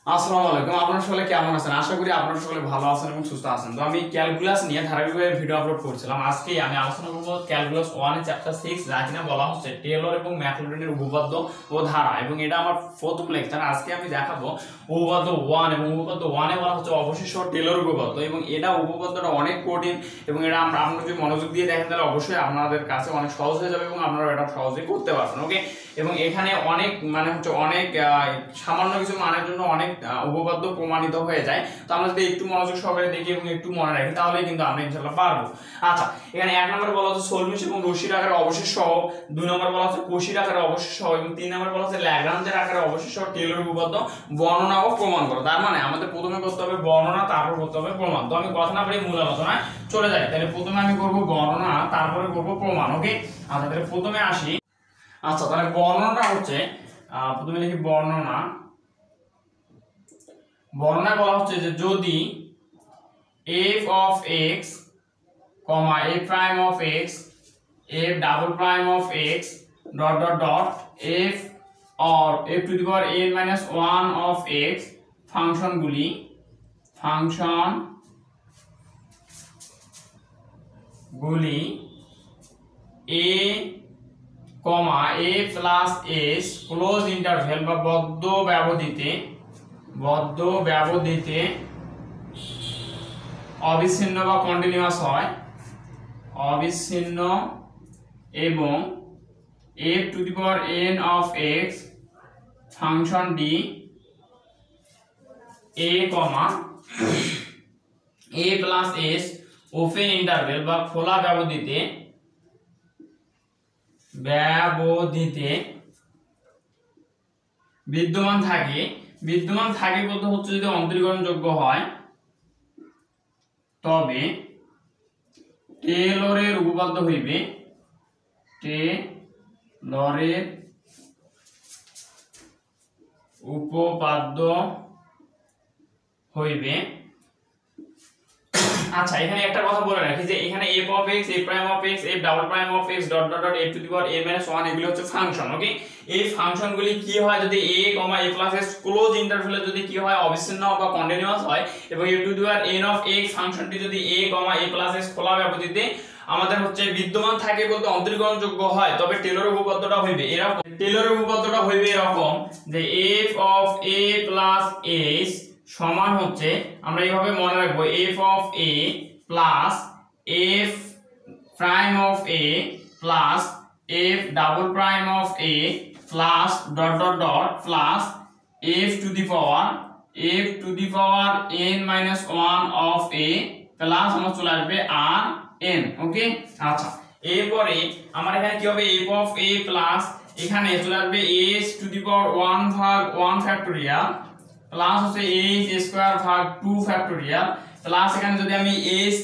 আসসালামু আলাইকুম। আপনারা সকলে কেমন আছেন? আশা করি আপনারা সকলে ভালো আছেন এবং সুস্থ আছেন। তো আমি ক্যালকুলাস নিয়ে ধারাবাহিকভাবে ভিডিও আপলোড করছিলাম। আজকে আমি আলোচনা করব ক্যালকুলাস 1 এর চ্যাপ্টার 6, যা কিনা বলা হচ্ছে টেলর এবং ম্যাকলডেনের উপপাদ্য ও ধারা, এবং এটা আমার প্রথম লেকচার। আজকে আমি দেখাবো উপপাদ্য 1, এবং উপপাদ্য 1 এ বলা হচ্ছে অবশিষ্ট টেলর উপপাদ্য, এবং এটা উপপাদ্যটা অনেক কঠিন, এবং এটা আপনারা যদি মনোযোগ দিয়ে দেখেন তাহলে অবশ্যই আপনাদের কাছে অনেক সহজ হয়ে যাবে এবং আপনারা এটা সহজেই করতে পারবেন। ওকে, এবং এখানে অনেক অনেক সামান্য কিছু মানের জন্য অনেক উপপাদ্য প্রমাণিত হয়ে যায়। তো আমরা যদি একটু মনোযোগ সহকারে দেখি এবং একটু মনে রাখি তাহলে কিন্তু আমরা ইনশাআল্লাহ পারবো। আচ্ছা, এখানে 1 নম্বর বলা হচ্ছে সলমিশ এবং রশির আকারে অবশেষ সহ, 2 নম্বর বলা হচ্ছে কোশির আকারে অবশেষ সহ, এবং 3 নম্বর বলা হচ্ছে ল্যাগ্রাঞ্জের আকারে অবশেষ সহ টেলর উপপাদ্য বর্ণনা ও প্রমাণ করো। তার মানে আমাদের প্রথমে করতে হবে বর্ণনা, তারপর করতে হবে প্রমাণ। তো আমি কথা না বলে মূল আলোচনায় চলে যাই। তাহলে প্রথমে আমি করব বর্ণনা, তারপরে করব প্রমাণ। ওকে, আচ্ছা তাহলে প্রথমে আসি। আচ্ছা, তাহলে বর্ণনাটা হচ্ছে প্রথমে লিখি বর্ণনা। বর্ণনা বলা হচ্ছে যে যদি f of x, f prime of x, f double prime of x dot dot dot f or f to the power n minus 1 of x function গুলি a, a plus s close interval বা বদ্ধ ব্যবধিতে অবিচ্ছিন্ন বা continuous হয়, অবিচ্ছিন্ন, এবং f to the power n of x ফাংশনটি a plus s open interval বা খোলা ব্যবধিতে বিদ্যমান থাকে বলতে হচ্ছে যদি অন্তরীকরণযোগ্য হয় তবে টেলরের উপপাদ্য হইবে। আচ্ছা, এখানে একটা কথা বলে রাখি যে এখানে f of x, f prime of x, f double prime of x dot dot dot f to the power n minus 1 এগুলো হচ্ছে ফাংশন। ওকে, এই ফাংশনগুলি কি হয় যদি a, a plus s close ইন্টারভ্যালে যদি কি হয় অবিচ্ছিন্ন বা কন্টিনিউয়াস হয়, এবং f to the power n of x ফাংশনটি যদি a, a plus s খোলা ব্যবধিতে আমাদের হচ্ছে বিদ্যমান থাকে বলতে অন্তরীকরণযোগ্য হয়, তবে টেলরের উপপাদ্যটা হইবে এরকম যে f of a plus s সমান হচ্ছে, আমরা এইভাবে মনে রাখবো, f of a plus f prime of a plus f double prime of a plus dot dot dot plus f to the power n minus 1 of a plus আমরা চলে আসবে r n। ওকে, আচ্ছা এরপরে আমার এখানে কি হবে, f of a plus এখানে চলে আসবে s to the power 1 ভাগ 1 ফ্যাক্টোরিয়াল প্লাস হচ্ছে h স্কয়ার ভাগ 2 ফ্যাক্টোরিয়াল প্লাস এখানে যদি আমি h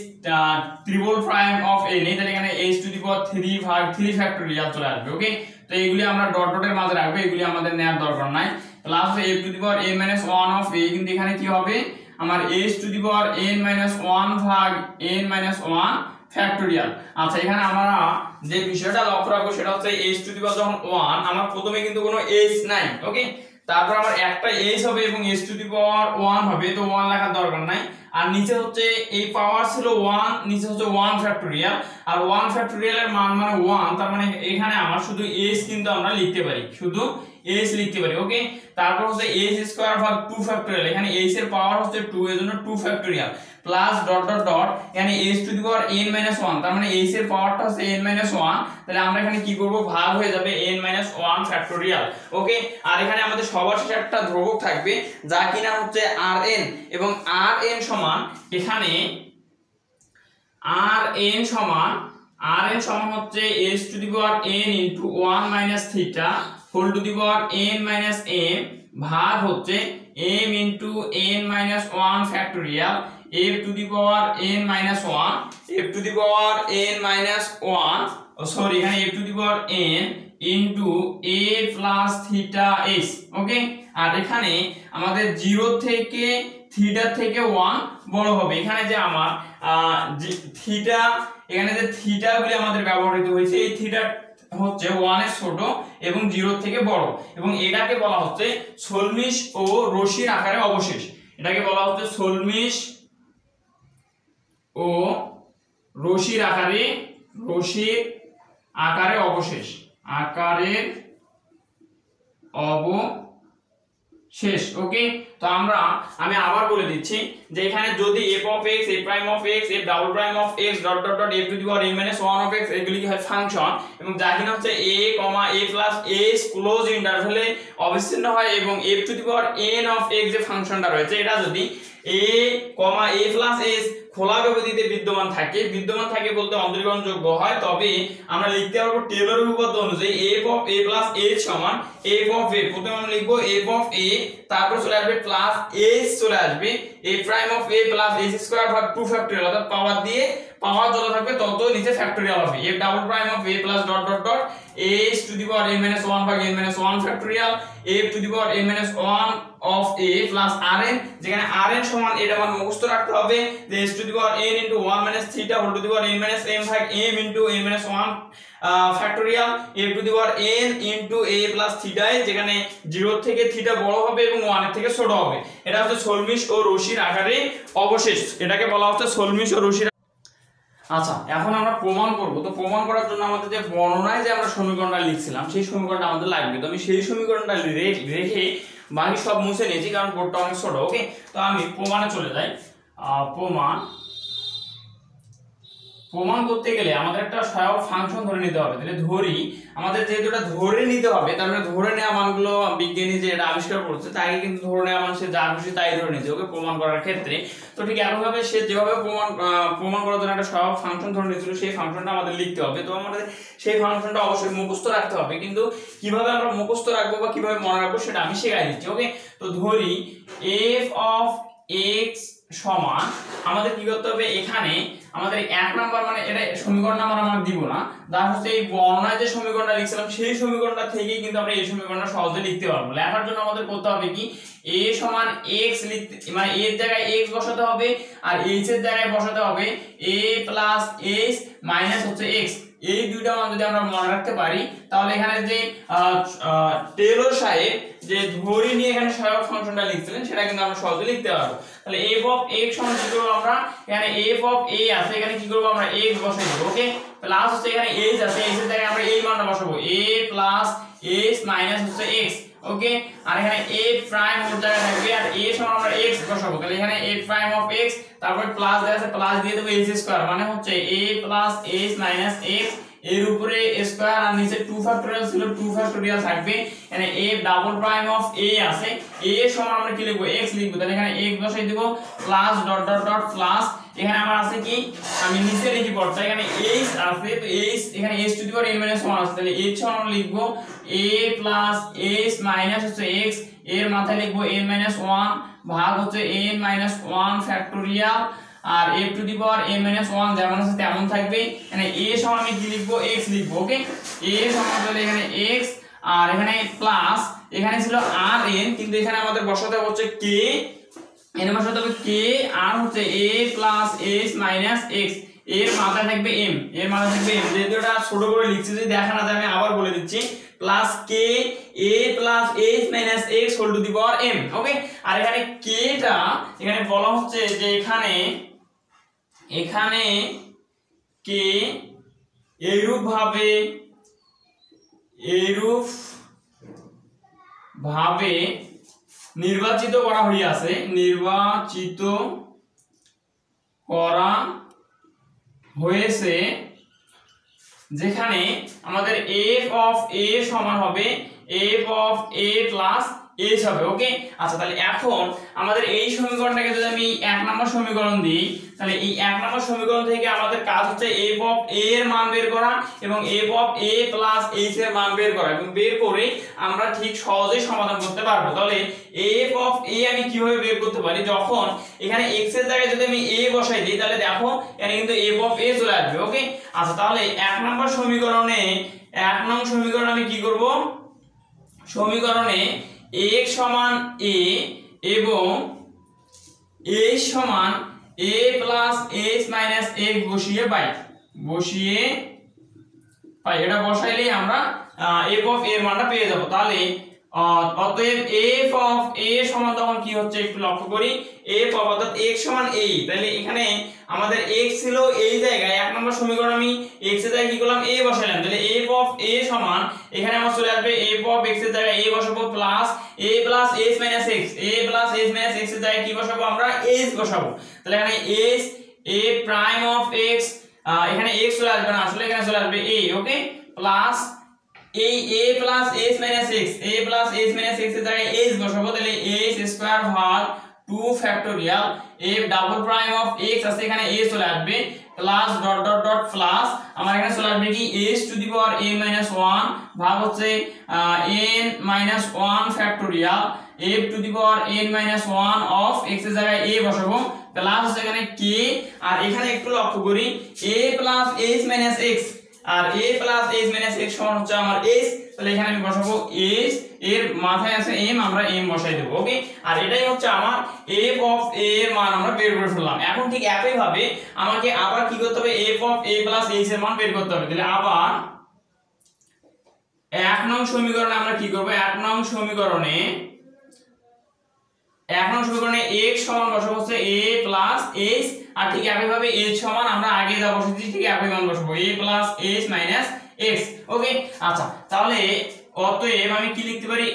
triple prime of a নেই তাহলে এখানে h টু দি পাওয়ার 3 ভাগ 3 ফ্যাক্টোরিয়াল চলে আসবে। ওকে, তো এইগুলি আমরা ডট ডটের মাঝে রাখবো, এগুলি আমাদের নেওয়ার দরকার নাই। প্লাস হচ্ছে f to the power n minus 1 of a, কিন্তু এখানে কি হবে আমার h to the power n minus 1 ভাগ n minus 1 ফ্যাক্টোরিয়াল। আচ্ছা, এখানে আমরা যে বিষয়টা লক্ষ্য রাখবো সেটা হচ্ছে h টু দি পাওয়ার যখন 1, আমার প্রথমে কিন্তু কোনো h নাই। ওকে, তারপর আমার একটা h হবে এবং h টু দি পাওয়ার 1 হবে, তো 1 লেখার দরকার নাই। আর নিচে হচ্ছে এই পাওয়ার ছিল 1, নিচে হচ্ছে 1 ফ্যাক্টোরিয়াল, আর 1 ফ্যাক্টোরিয়ালের মান মানে 1, তার মানে এখানে আমার শুধু h কিন্তু আমরা লিখতে পারি, ওকে, তারপর হচ্ছে h স্কয়ার ভাগ 2 ফ্যাক্টোরিয়াল, এখানে h এর পাওয়ার হচ্ছে 2 এর জন্য 2 factorial plus dot dot dot এখানে h to the power n minus 1, তার মানে h এর পাওয়ারটা হচ্ছে n minus 1, তাহলে আমরা এখানে কি করব, ভাগ হয়ে যাবে n minus 1 ফ্যাক্টোরিয়াল। ওকে, আর এখানে আমাদের সবার শেষে একটা ধ্রুবক থাকবে যা কিনা হচ্ছে rn, এবং rn সমান এখানে rn সমান হচ্ছে h to the power n into 1 minus theta whole to the power n minus m ভাগ হচ্ছে m into n minus 1 factorial f to the power n minus 1 sorry এখানে f to the power n into a plus theta s। ওকে, আর এখানে আমাদের 0 থেকে theta থেকে 1 বড় হবে। এখানে যে আমার থিটা, এখানে যে থিটা গুলি আমাদের ব্যবহৃত হয়েছে, এই থিটা হচ্ছে 1 এর ছোট এবং 0 থেকে বড়, এবং এটাকে বলা হচ্ছে সলমিশ ও রশির আকারে অবশেষ। এটাকে বলা হচ্ছে সলমিশ ও রশির আকারে অবশেষ, আকারের অবশেষ। ওকে, তো আমি আবার বলে দিচ্ছি যে এখানে যদি f of x, f prime of x, f double prime of x dot dot dot f to the power n minus 1 of x এগুলি কি হয় ফাংশন, এবং যা কিনা হচ্ছে a, a plus s close ইন্টারভ্যালে অবিচ্ছিন্ন হয়, এবং f to the power n of x যে ফাংশনটা রয়েছে এটা যদি a, a plus s খোলা ব্যবধিতে বিদ্যমান থাকে বলতে অন্তরীকরণযোগ্য হয়, তবে আমরা লিখতে পারবো টেলরের উপপাদ্য অনুযায়ী f of a plus h সমান f of a, প্রথমে আমরা লিখবো f of a, তারপর চলে আসবে প্লাস h চলে আসবে a prime of a plus h square ভাগ 2 ফ্যাক্টরিয়াল, অর্থাৎ পাওয়ার যত থাকবে তত নিচে ফ্যাক্টরিয়াল হবে। f double prime of a plus dot dot dot h to the power n minus 1 ভাগ n minus 1 factorial f to the power n minus 1 of a plus rn, যেখানে rn সমান এটা মান মুখস্থ রাখতে হবে যে h to the power n into 1 minus theta whole to the power n minus m ভাগ m into n minus 1 factorial f to the power n into a plus theta, যেখানে 0 থেকে থিটা বড় হবে এবং 1 এর থেকে ছোট হবে। এটা হচ্ছে সলমিশ ও রশির আকারে অবশেষ, এটাকে বলা হচ্ছে সলমিশ ও রশির। আচ্ছা, এখন আমরা প্রমাণ করব। তো প্রমাণ করার জন্য আমাদের যে বর্ণনায় যে আমরা সমীকরণটা লিখছিলাম সেই সমীকরণটা আমাদের লাগবে। তো আমি সেই সমীকরণটা রেখে বাকি সব মুছে নিয়েছি কারণ বোর্ডটা অনেক ছোট। ওকে, তো আমি প্রমাণে চলে যাই। প্রমাণ করতে গেলে আমাদের একটা সহায়ক ফাংশন ধরে নিতে হবে। তাহলে ধরি, আমাদের যেহেতু এটা ধরে নিতে হবে, তার মানে ধরে নেওয়া মানগুলো বিজ্ঞানী যে এটা আবিষ্কার করছে তাকে কিন্তু ধরে নেওয়া মান সে যা খুশি তাই ধরে নিতে, ওকে, প্রমাণ করার ক্ষেত্রে। তো ঠিক একইভাবে সে যেভাবে প্রমাণ করার জন্য একটা সহায়ক ফাংশন ধরে নিয়েছিল সেই ফাংশনটা আমাদের লিখতে হবে। তো আমাদের সেই ফাংশনটা অবশ্যই মুখস্থ রাখতে হবে, কিন্তু কিভাবে আমরা মুখস্থ রাখবো বা কিভাবে মনে রাখবো সেটা আমি শেখাই দিচ্ছি। ওকে, তো ধরি f of x সমান, আমাদের কি করতে হবে, এখানে আমাদের 1 নাম্বার মানে এটা সমীকরণ নাম্বার আমরা দিব না, যা হচ্ছে এই বর্ণনায় যে সমীকরণটা লিখছিলাম সেই সমীকরণটা থেকেই কিন্তু আমরা এই সমীকরণটা সহজে লিখতে পারবো। লেখার জন্য আমাদের করতে হবে কি, a সমান x লিখতে, মানে a এর জায়গায় x বসাতে হবে আর h এর জায়গায় বসাতে হবে a plus h মাইনাস হচ্ছে x। এই দুইটা মান যদি আমরা মনে রাখতে পারি তাহলে এখানে যে টেলর সাহেব যে ধরি নিয়ে এখানে সহায়ক ফাংশনটা লিখছিলেন সেটা কিন্তু আমরা সহজে লিখতে পারবো। তাহলে f of x সমান কি করব আমরা, এখানে f of a আছে, এখানে কি করব আমরা x বসাই দেব। ওকে, প্লাস হচ্ছে এখানে h আছে, h এর জায়গায় আমরা এই মানটা বসাবো a plus h মাইনাস হচ্ছে x। ওকে, আর এখানে a প্রাইম ওর জায়গায় থাকবে আর a সমান আমরা x বসাবো। তাহলে এখানে a প্রাইম অফ x, তারপর প্লাস দেওয়া আছে, প্লাস দিয়ে দেব h স্কয়ার, মানে হচ্ছে a plus h minus x এর উপরে স্কয়ার আর নিচে 2 ফ্যাক্টরিয়াল ছিল, 2 ফ্যাক্টরিয়াল থাকবে। এখানে a double prime of a আছে, a সমান আমরা কি লিখবো, x লিখবো। তাহলে এখানে x বসাই দেব plus dot dot dot plus, এখানে আমার আছে কি, আমি নিচে লিখি পড়তা, এখানে h আছে, তো h এখানে h to the power n - 1 আছে, তাহলে h সমান আমরা লিখবো a প্লাস h মাইনাস হচ্ছে x, এর মাথায় লিখবো n - 1 ভাগ হচ্ছে n - 1 ফ্যাক্টরিয়াল আর a to the power n - 1 যেমন আছে তেমন থাকবে। এখানে a সমান আমি কি লিখবো, x লিখবো। ওকে, a সমান তাহলে এখানে x আর এখানে প্লাস, এখানে ছিল rn কিন্তু এখানে আমাদের বসাতে হচ্ছে k, এর বসাতে হবে k আর হচ্ছে a plus h minus x, এর মাথায় থাকবে m, এর মাথায় থাকবে m। যেহেতু এটা ছোট করে লিখছি যদি দেখা না যায় আমি আবার বলে দিচ্ছি, plus k a plus h minus x whole to the power m। Okay, আর এখানে k টা এখানে বলা হচ্ছে যে এখানে k এইরূপ ভাবে নির্বাচিত করা হইয়াছে, যেখানে আমাদের f of a সমান হবে f of a plus h হবে। ওকে, আচ্ছা, তাহলে এখন আমাদের এই সমীকরণটাকে যদি আমি 1 নম্বর সমীকরণ দিই, তাহলে এই 1 নম্বর সমীকরণ থেকে আমাদের কাজ হচ্ছে f of a এর মান বের করা এবং f of a plus h এর মান বের করা, এবং বের করে আমরা ঠিক সহজেই সমাধান করতে পারবো। তাহলে f of a আমি কিভাবে বের করতে পারি, যখন এখানে x এর জায়গায় যদি আমি a বসাই দিই তাহলে দেখো এখানে কিন্তু f of a চলে আসবে। ওকে, আচ্ছা, তাহলে 1 নম্বর সমীকরণে 1 নং সমীকরণ আমি কি করব, সমীকরণে x সমান a এবং h সমান a plus h minus x বসিয়ে এটা বসাইলেই আমরা f অফ a এর মানটা পেয়ে যাব। তাহলে অতএব f অফ a সমান তখন কি হচ্ছে একটু লক্ষ্য করি, f অর্থাৎ x সমান a। তাহলে এখানে আমাদের x ছিল এই জায়গায়, এক নম্বর সমীকরণ আমি x এর জায়গায় কি করলাম a বসাইলাম। তাহলে f অফ a সমান এখানে আমার চলে আসবে f অফ x এর জায়গায় a বসাবো plus a plus s minus x, a plus s minus x এর জায়গায় কি বসাবো আমরা s বসাবো। তাহলে এখানে s a prime of x, এখানে x চলে আসবে না, আসলে এখানে চলে আসবে a, ওকে, প্লাস এই a plus s minus x, a plus s minus x এর জায়গায় s বসাবো। তাহলে s স্কয়ার ভাগ 2 factorial a double prime of x আছে, এখানে a চলে আসবে plus dot dot dot plus আমার এখানে চলে আসবে কি s to the power a minus 1 ভাগ হচ্ছে n minus 1 factorial a to the power n minus 1 of x এর জায়গায় a বসাবো প্লাস হচ্ছে এখানে k, আর এখানে একটু লক্ষ্য করি a plus s minus x আর a plus s minus x সমান হচ্ছে আমার s। তাহলে এখানে আমি বসাবো s, এর মাথায় আছে m, আমরা m বসাই দেব, ওকে। আর এটাই হচ্ছে আমার f অফ a এর মান আমরা বের করে ফেললাম। এখন ঠিক একই ভাবে আমাকে আবার কি করতে হবে, f of a plus h এর মান বের করতে হবে। তাহলে আবার 1 নং সমীকরণে আমরা কি করব, 1 নং সমীকরণে x সমান বসাবো হচ্ছে a প্লাস h, আর ঠিক একই ভাবে h সমান আমরা আগে যা বসেছি ঠিক একই মান বসাবো a plus h minus x, ওকে। আচ্ছা, তাহলে অতএব আমি কি লিখতে পারি,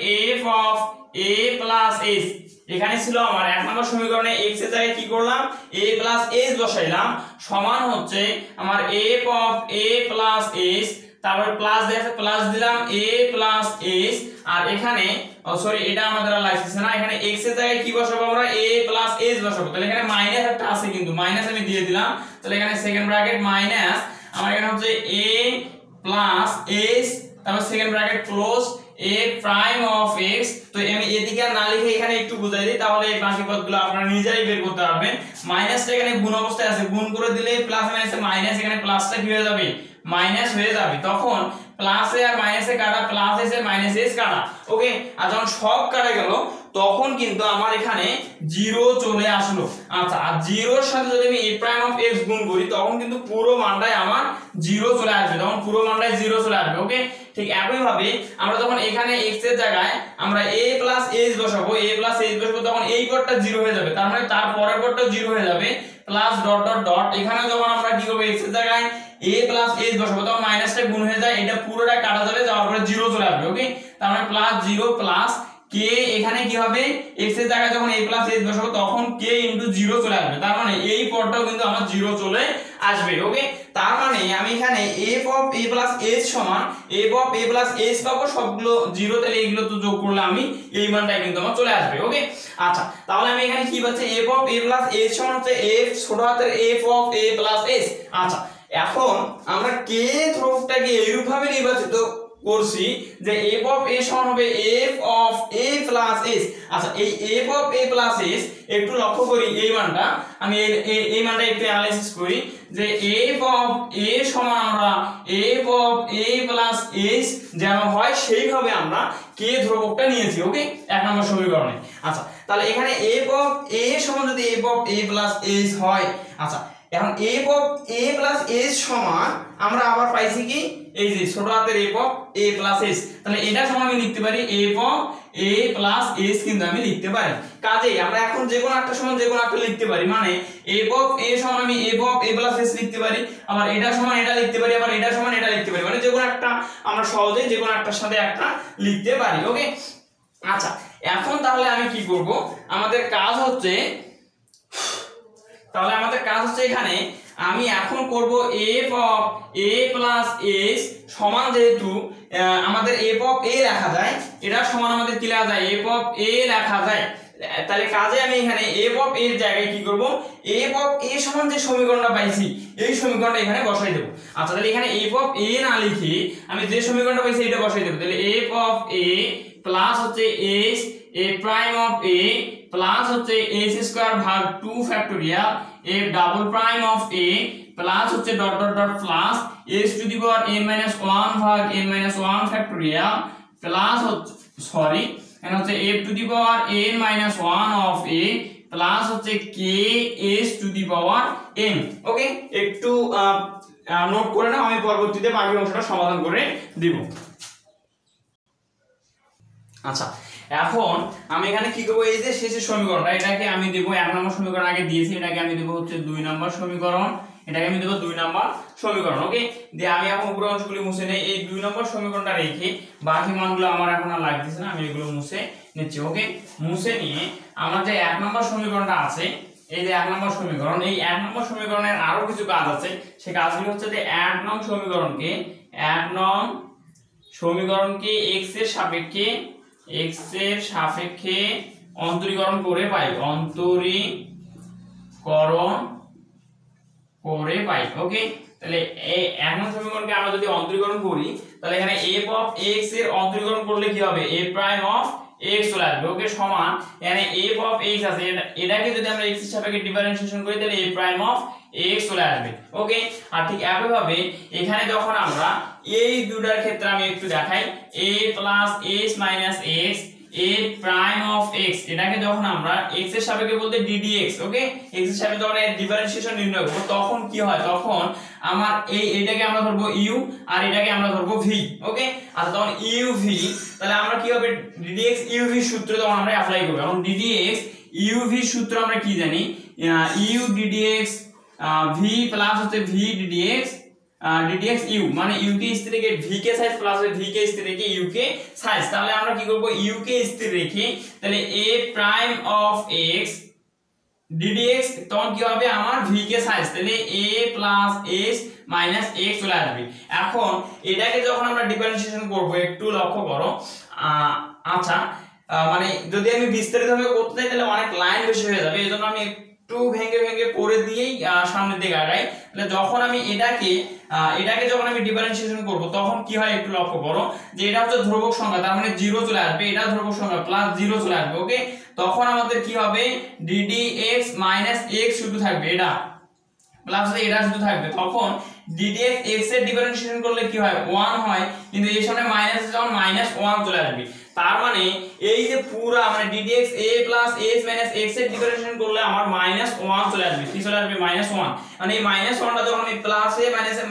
f of a plus h, এখানে ছিল আমার 1 নম্বর সমীকরণে x এর জায়গায় কি করলাম a প্লাস h বসাইলাম, সমান হচ্ছে আমার f of a plus h, তারপর প্লাস দিয়েছে প্লাস দিলাম a প্লাস h, আর এখানে সরি এটা আমাদের আর লাগছে না, এখানে x এর জায়গায় কি বসাবো আমরা a প্লাস h বসাবো। তাহলে এখানে মাইনাস একটা আছে কিন্তু মাইনাস আমি দিয়ে দিলাম। তাহলে এখানে সেকেন্ড ব্র্যাকেট মাইনাস আমার এখানে হচ্ছে a প্লাস h, তারপর second bracket close a prime of x। তো আমি এদিকে আর না লিখে এখানে একটু বুঝাই দিই, তাহলে এই বাকি পদগুলো আপনারা নিজেই বের করতে পারবেন। মাইনাসটা এখানে গুণ অবস্থায় আছে, গুণ করে দিলে প্লাস মাইনাসে মাইনাস, এখানে প্লাসটা কি হয়ে যাবে মাইনাস হয়ে যাবে, তখন প্লাসে আর মাইনাসে কাটা প্লাস এস এর মাইনাস এস কাটা, ওকে। আর যখন সব কাটা গেল তখন কিন্তু আমার এখানে 0 চলে আসলো। আচ্ছা, আর 0 এর সাথে যদি আমি a প্রাইম অফ x গুণ করি তখন কিন্তু পুরো মানটাই আমার 0 চলে আসবে, তখন পুরো মানটাই 0 চলে আসবে, ওকে। ঠিক একই ভাবে আমরা যখন এখানে x এর জায়গায় আমরা a প্লাস h বসাবো, a প্লাস h বসাবো, তখন এই পদটা 0 হয়ে যাবে, তার মানে তার পরের পদটা 0 হয়ে যাবে, প্লাস ডট ডট ডট। এখানে যখন আমরা কি করব, x এর জায়গায় a প্লাস h বসাবো তখন মাইনাসটা গুণ হয়ে যায়, এটা পুরোটা কাটা যাবে, যাওয়ার পরে 0 চলে আসবে, ওকে। তার মানে প্লাস 0 প্লাস k, এখানে কি হবে x এর জায়গায় যখন a প্লাস h বসাবো তখন k ইনটু 0 চলে আসবে, তার মানে এই পদটাও কিন্তু আমার 0 চলে আসবে, ওকে। তার মানে আমি এখানে f of a plus h সমান f of a plus h পাবো, সবগুলো 0, তাহলে এইগুলো তো যোগ করলে আমি এই মানটাই কিন্তু আমার চলে আসবে, ওকে। আচ্ছা, তাহলে আমি এখানে কি পাচ্ছি, f of a plus h সমান হচ্ছে f ছোট হাতের f of a plus h। আচ্ছা, এখন আমরা k ধ্রুবকটাকে এইরূপ ভাবে নির্বাচিত করছি যে f অফ a সমান হবে f of a plus h। আচ্ছা, এই f of a plus h একটু লক্ষ্য করি, এই মানটা আমি এই মানটা একটু অ্যানালাইসিস করি যে f অফ a সমান আমরা f of a plus h যেন হয় সেইভাবে আমরা k ধ্রুবকটা নিয়েছি, ওকে, 1 নম্বর সমীকরণে। আচ্ছা, তাহলে এখানে f অফ a সমান যদি f of a plus h হয়, আচ্ছা এখন f of a plus h সমান আমরা আবার পাইছি কি এই যে ছোট হাতের f of a plus h, তাহলে এটা সমান আমি লিখতে পারি f of a plus h, কিন্তু আমি লিখতে পারি। কাজেই আমরা এখন যে কোনো একটা সমান যে কোনো একটা লিখতে পারি, মানে f অফ a সমান আমি f of a plus h লিখতে পারি, আবার এটা সমান এটা লিখতে পারি, আবার এটা সমান এটা লিখতে পারি, মানে যে কোনো একটা আমরা সহজেই যে কোনো একটার সাথে একটা লিখতে পারি, ওকে। আচ্ছা, এখন তাহলে আমি কি করব, আমাদের কাজ হচ্ছে এখানে আমি এখন করব f of a plus h সমান, যেহেতু আমাদের f অফ a লেখা যায়, এটা সমান আমাদের কি লেখা যায় f অফ a লেখা যায়, তাহলে কাজে আমি এখানে f অফ a এর জায়গায় কি করব, f অফ a সমান যে সমীকরণটা পাইছি এই সমীকরণটা এখানে বসাই দেব। আচ্ছা, তাহলে এখানে f অফ a না লিখে আমি যে সমীকরণটা পাইছি এটা বসাই দেব। তাহলে f অফ a প্লাস হচ্ছে h a prime of a plus হচ্ছে h স্কয়ার ভাগ 2 factorial a double prime of a plus হচ্ছে dot dot dot plus h to the power n minus 1 ভাগ n মাইনাস 1 ফ্যাক্টোরিয়াল প্লাস হচ্ছে sorry এখানে হচ্ছে f to the power n minus 1 of a plus হচ্ছে k h to the power n, okay. একটু note করে নাও, আমি পরবর্তীতে বাকি অংশটা সমাধান করে দিব। আচ্ছা, এখন আমি এখানে কি করব, এই যে শেষের সমীকরণটা এটাকে আমি দেব 1 নম্বর সমীকরণ আগে দিয়েছি, এটাকে আমি দেব হচ্ছে 2 নম্বর সমীকরণ, এটাকে আমি দেব 2 নম্বর সমীকরণ। ওকে, দিয়ে আমি এখন উপরের অংশগুলি মুছে নেই। এই 2 নম্বর সমীকরণটা রেখে বাকি মানগুলো আমার এখন আর লাগতেছে না, আমি এগুলো মুছে নিচ্ছি। ওকে, মুছে নিয়ে আমার যে 1 নম্বর সমীকরণটা আছে, এই যে 1 নম্বর সমীকরণ, এই 1 নম্বর সমীকরণের আরো কিছু কাজ আছে। সেই কাজগুলো হচ্ছে যে 1 নং সমীকরণকে x এর সাপেক্ষে অন্তরীকরণ করে পাই, ওকে, তাহলে এই 1 নং সমীকরণকে আমরা যদি অন্তরীকরণ করি, তাহলে এখানে f অফ x এর অন্তরীকরণ করলে কি হবে, a প্রাইম অফ x চলে আসবে। ওকে, সমান এখানে f অফ x আছে, এটাকে যদি আমরা x এর সাপেক্ষে ডিফারেন্সিয়েশন করি তাহলে a প্রাইম অফ x চলে আসবে। ওকে, আর ঠিক একইভাবে এখানে যখন আমরা এই দুটার ক্ষেত্রে আমি একটু দেখাই, a plus s minus x a prime of x, এটাকে যখন আমরা x এর সাপেক্ষে বলতে ddx, ওকে, x এর সাপেক্ষে যখন এর ডিফারেন্সিয়েশন নির্ণয় করব তখন কি হয়, তখন আমার এটাকে আমরা ধরবো u আর এটাকে আমরা ধরবো v। ওকে, আর তখন uv, তাহলে আমরা কি হবে ddx uv সূত্র তখন আমরা অ্যাপ্লাই করব। এখন ddx uv সূত্র আমরা কি জানি, u ddx v প্লাস হচ্ছে v ddx ddx u, মানে u কে স্থির রেখে v কে সাইজ প্লাস v কে স্থির রেখে u কে সাইজ, তাহলে আমরা কি করব u কে স্থির রেখে তাহলে a prime of x ddx তখন কি হবে আমার v কে সাইজ, তাহলে a plus s minus x চলে আসবে। এখন এটাকে যখন আমরা ডিফারেন্সিয়েশন করব একটু লক্ষ্য করো, আচ্ছা মানে যদি আমি বিস্তারিতভাবে করতে চাই তাহলে অনেক লাইন বেশি হয়ে যাবে, এজন্য আমি একটু ভেঙে ভেঙে করে দিয়েই সামনের দিকে আগাই। তাহলে যখন আমি এটাকে যখন আমি ডিফারেন্সিয়েশন করব তখন কি হয় একটু লক্ষ্য করো, যে এটা হচ্ছে ধ্রুবক সংখ্যা, তার মানে 0 চলে আসবে, এটা ধ্রুবক সংখ্যা প্লাস 0 চলে আসবে। ওকে, তখন আমাদের কি হবে ddx মাইনাস x শুধু থাকবে, এটা প্লাস এটা শুধু থাকবে, তখন ddx x এর ডিফারেন্সিয়েশন করলে কি হয় 1 হয়, কিন্তু এর সামনে মাইনাস যখন মাইনাস 1 চলে আসবে, তার মানে এই যে পুরো মানে ddx a plus s minus x এর ডিফারেন্সিয়েশন করলে আমার মাইনাস 1 চলে আসবে। কি চলে আসবে মাইনাস 1, মানে এই মাইনাস 1টা যখন আমি প্লাস এ মাইনাস এ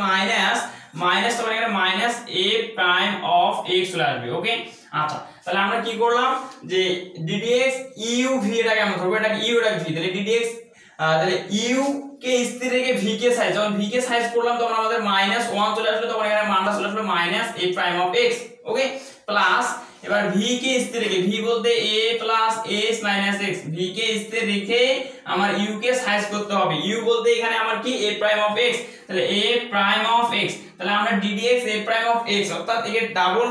মাইনাস তখন এখানে minus a prime of x চলে আসবে। ওকে, আচ্ছা তাহলে আমরা কি করলাম যে ddx uv এটাকে আমরা ধরবো, এটাকে u এটাকে v, তাহলে ddx তাহলে u কে স্থির রেখে v কে সাইজ, যখন v কে সাইজ করলাম তখন আমাদের মাইনাস 1 চলে আসলো, তখন এখানে মানটা চলে আসলো minus a prime of x। Okay, plus এবার v কে স্থির রেখে, v বলতে a plus s minus x, v কে স্থির রেখে আমার u কে সাইজ করতে হবে, u বলতে এখানে আমার কি a প্রাইম অফ x, তাহলে a প্রাইম অফ x, তাহলে আমরা ddx a prime of x, অর্থাৎ একে ডাবল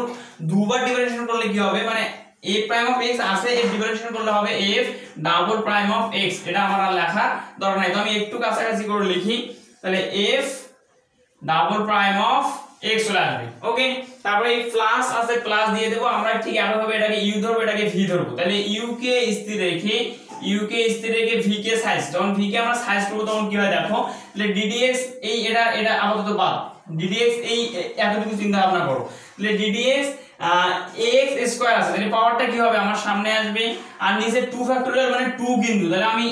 দুবার ডিফারেন্সিয়েশন করলে কি হবে, মানে a প্রাইম অফ x আছে, এর ডিফারেন্সিয়েশন করলে হবে f double prime of x, এটা আমার আর লেখার দরকার নাই, তো আমি একটু কাছাকাছি করে লিখি, তাহলে f double prime of x চলে আসবে। ওকে, তারপরে এই প্লাস আছে প্লাস দিয়ে দেব, আমরা ঠিক একইভাবে এটাকে u ধরবো এটাকে v ধরবো, তাহলে u কে স্থির রেখে v কে সাইজ, যখন v কে আমরা সাইজ করব তখন কি হয় দেখো, তাহলে ddx এই এটা আপাতত বাদ, ddx এই এতটুকু চিন্তা ভাবনা করো, তাহলে ddx x স্কয়ার আছে, তাহলে পাওয়ারটা কি হবে আমার সামনে আসবে, আর নিচে 2 ফ্যাক্টোরিয়াল মানে 2 কিন্তু, তাহলে আমি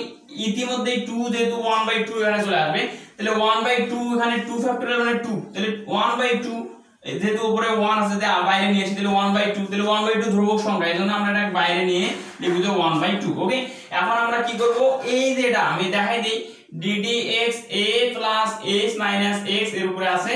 ইতিমধ্যেই 2 যেহেতু 1/2 এখানে চলে আসবে, তাহলে 1/2 এখানে 2 ফ্যাক্টোরিয়াল মানে 2, তাহলে 1/2 যেহেতু উপরে 1 আছে তাহলে বাইরে নিয়ে আসি, তাহলে 1/2, তাহলে 1/2 ধ্রুবক সংখ্যা, এজন্য আমরা এটাকে বাইরে নিয়ে লিখব 1/2। ওকে, এখন আমরা কি করব, এই যে এটা আমি দেখাই দেই ddx a plus s minus x এর উপরে আছে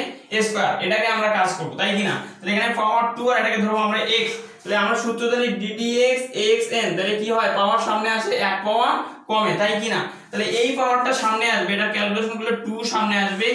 স্কয়ার, এটাকে আমরা কাজ করব তাই কি না, তাহলে এখানে পাওয়ার 2 আর এটাকে ধরবো আমরা x, তাহলে আমরা সূত্র জানি ddx xn, তাহলে কি হয় পাওয়ার সামনে আসে 1 পাওয়ার কমে তাই কি না, তাহলে এই পাওয়ারটা সামনে আসবে, এটা ক্যালকুলেশন করলে 2 সামনে আসবে,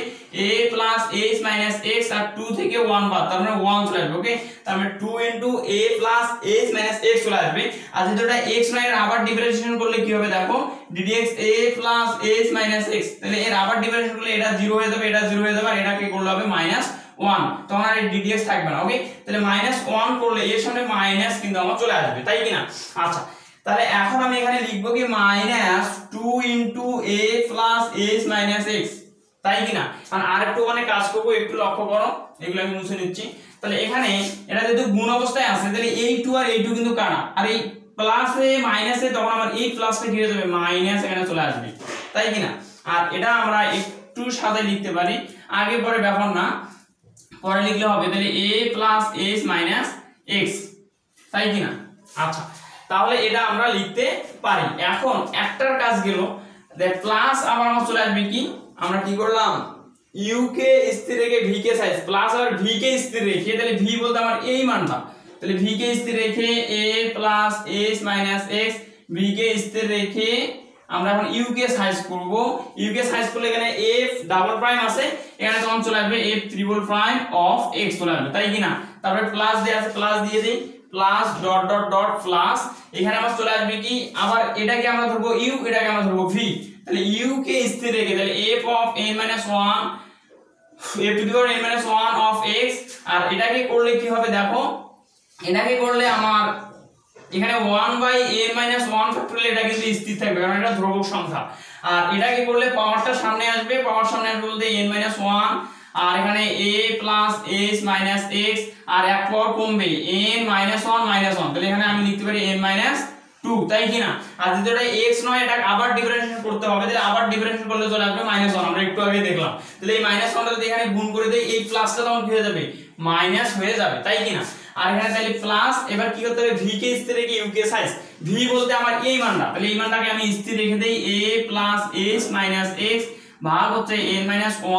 a plus s minus x আর 2 থেকে 1 বাদ, তার মানে 1 চলে আসবে। ওকে, তার মানে 2 into a plus s minus x চলে আসবে, আর যেহেতু এটা x নয় এর আবার ডিফারেন্সিয়েশন করলে কি হবে দেখো ddx a plus s minus x, তাহলে এর আবার ডিফারেন্সিয়েশন করলে এটা 0 হয়ে যাবে, এটা 0 হয়ে যাবে, আর এটাকে করলে হবে মাইনাস 1, তখন আর এই ddx থাকবে না। ওকে, তাহলে মাইনাস 1 করলে এর সামনে মাইনাস কিন্তু আমার চলে আসবে তাই কি না। আচ্ছা, তাহলে এখন আমি এখানে লিখব কি minus 2 into a plus s minus x তাই কি না, কারণ আরেকটু মানে কাজ করব একটু লক্ষ্য করো, এগুলো আমি মুছে নিচ্ছি, তাহলে এখানে এটা যেহেতু গুণ অবস্থায় আছে তাহলে এই 2 আর এই 2 কিন্তু কাটা, আর এই প্লাসে মাইনাসে তখন আমার এই প্লাসটা কি হয়ে যাবে মাইনাস এখানে চলে আসবে তাই কি না, আর এটা আমরা একটু সাদা লিখতে পারি, আগে পরে ব্যাপার না, পরে লিখলে হবে। তাহলে a plus h minus x, তাই কি না? আচ্ছা, তাহলে এটা আমরা লিখতে পারি। এখন একটার কাজ গেল, প্লাস আবার আমার চলে আসবে কি, আমরা কি করলাম, u কে স্থির রেখে v কে সাইজ, প্লাস আবার v কে স্থির রেখে, তাহলে v বলতে আমার এই মানটা, তাহলে v কে স্থির রেখে a plus h minus x, v কে স্থির রেখে আমরা এখন u কে সাইজ করব। u কে সাইজ করলে এখানে f ডাবল প্রাইম আছে, এখানে তখন চলে আসবে f triple prime of x চলে আসবে, তাই কি না? তারপরে প্লাস দেয়া আছে, প্লাস দিয়ে দেই, plus dot dot dot plus, এখানে আমার চলে আসবে কি, আবার এটাকে আমরা ধরবো u, এটাকে আমরা ধরবো v, তাহলে u কে স্থির রেখে তাহলে f of n - 1 f to the power n - 1 of x, আর এটাকে করলে কি হবে দেখো, এটাকে করলে আমার এখানে 1/n - 1 ফ্যাক্টরিয়াল, এটা কিন্তু স্থির থাকবে কারণ এটা ধ্রুবক সংখ্যা, আর এটাকে করলে পাওয়ারটা সামনে আসবে, পাওয়ার সামনে আসবে বলতে n - 1, আর এখানে a plus h minus x, আর এক পাওয়ার কমবে n - 1 - 1, তাহলে এখানে আমি লিখতে পারি n - 2, তাই কি না? আর যদি এটা x নয়, এটা আবার ডিফারেন্সিয়েশন করতে হবে, তাহলে আবার ডিফারেন্সিয়েশন করলে চলে আসবে -1, আমরা একটু আগে দেখলাম। তাহলে এই -1টা যদি এখানে গুণ করে দেই, এই প্লাসটা তখন কি হয়ে যাবে, মাইনাস হয়ে যাবে, তাই কি না? আর এখানে তাহলে প্লাস, এবার কি করতে হবে, v কে স্থির রেখে u কে সাইজ, v বলতে আমার এই মানটা, তাহলে এই মানটাকে আমি স্থির রেখে দেই a plus h minus x ভাগ হচ্ছে n -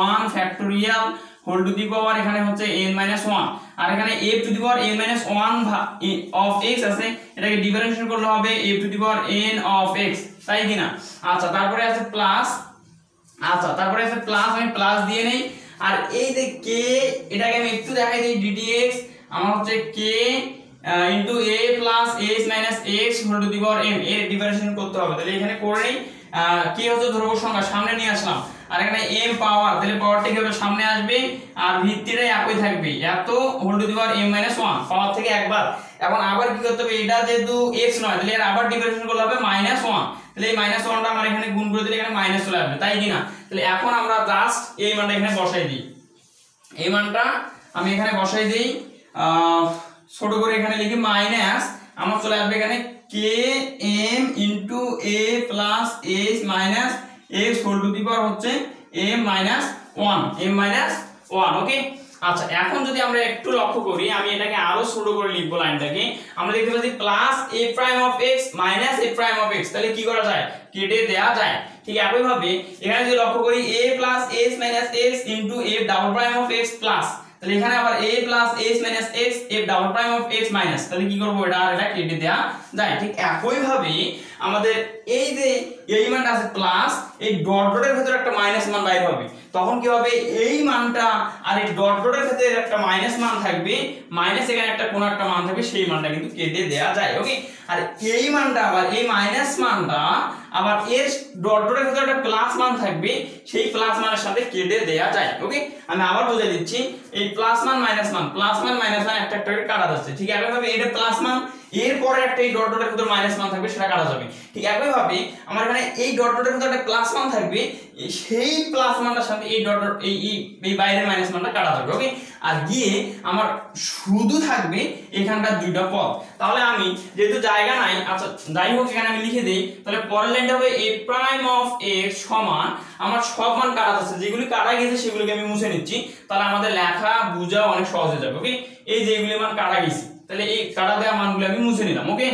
1 factorial whole to the power, এখানে হচ্ছে n - 1, আর এখানে f to the power n - 1 of x আছে, এটাকে ডিফারেন্সিয়েট করলে হবে f to the power n of x, তাই কি না? আচ্ছা, তারপরে আছে প্লাস, আচ্ছা তারপরে আছে প্লাস, আমি প্লাস দিয়ে নেই, আর এই যে k, এটাকে আমি একটু দেখাই দিই, ddx আমার হচ্ছে k into a plus h minus x whole to the power m, এর ডিফারেন্সিয়েশন করতে হবে, তাহলে এখানে করে নেই, k হচ্ছে ধ্রুবক সংখ্যা, সামনে নিয়ে আসলাম, আর এখানে m পাওয়ার, তাহলে পাওয়ারটা কি হবে, সামনে আসবে, আর ভিত্তিটাই একই থাকবে, এত whole to the power m - 1 power থেকে একবার। এখন আবার কি করতে হবে, এটা যেহেতু x নয়, তাহলে এর আবার ডিফারেন্সিয়েশন করলে হবে -1, তাহলে এই -1টা আমার এখানে গুণ করে দিলে এখানে মাইনাস চলে আসবে, তাই কি না? তাহলে এখন আমরা জাস্ট এই মানটা এখানে বসাই দিই, এই মানটা আমি এখানে বসাই দিই, ছোট করে এখানে লিখি মাইনাস, আমার চলে আসবে এখানে km into a plus h minus x whole to the power হচ্ছে m - 1, ওকে। আচ্ছা, এখন যদি আমরা একটু লক্ষ্য করি, আমি এটাকে আরো ছোট করে লিখবো লাইনটাকে, আমরা দেখতে পাচ্ছি plus a prime of x minus a prime of x, তাহলে কি করা যায়, কেটে দেয়া যায়। ঠিক একই ভাবে এখানে যদি লক্ষ্য করি a plus h minus x into a double prime of x plus, তাহলে এখানে আবার a plus h minus x f double prime of x minus, তাহলে কি করব, এটা আর এটা কেটে দেয়া যায়। ঠিক একই ভাবে আমাদের এই যে এই মানটা আছে প্লাস, এই ডট ডটের ভিতরে একটা মাইনাস মান বাইর হবে, তখন কি হবে, এই মানটা আর এই ডট ডটের ভিতরে একটা মাইনাস মান থাকবে, মাইনাস এখানে একটা কোন একটা মান থাকবে, সেই মানটা কিন্তু কেটে দেয়া যায়, ওকে। আর এই মানটা আবার এই মাইনাস মানটা আবার এর ডট ডটের ভিতরে একটা প্লাস মান থাকবে, সেই প্লাস মানের সাথে কেটে দেয়া যায়, ওকে। আমি আবার বুঝিয়ে দিচ্ছি, এই প্লাস মান মাইনাস মান, প্লাস মান মাইনাস মান একটা একটা করে কাটা যাচ্ছে, ঠিক একই ভাবে এটা প্লাস মান, এরপরে একটা এই ডট ডটের ভিতরে মাইনাস মান থাকবে, সেটা কাটা যাবে। ঠিক একই ভাবে আমার এখানে এই ডট ডটের ভিতরে একটা প্লাস মান থাকবে, সেই প্লাস মানটার সাথে এই ডট ডট এই বাইরের মাইনাস মানটা কাটা যাবে, ওকে। আর গিয়ে আমার শুধু থাকবে এখানকার দুইটা পদ। তাহলে আমি যেহেতু জায়গা নাই, আচ্ছা যাই হোক এখানে আমি লিখে দেই, তাহলে পরের লাইনটা হবে a প্রাইম অফ x সমান, আমার সব মান কাটা যাচ্ছে, যেগুলি কাটা গেছে সেগুলোকে আমি মুছে নিচ্ছি, তাহলে আমাদের লেখা বোঝা অনেক সহজ হয়ে যাবে, ওকে। এই যে এগুলি মান কাটা গেছে, তাহলে এই কাটা দেওয়া মানগুলো আমি মুছে নিলাম, ওকে।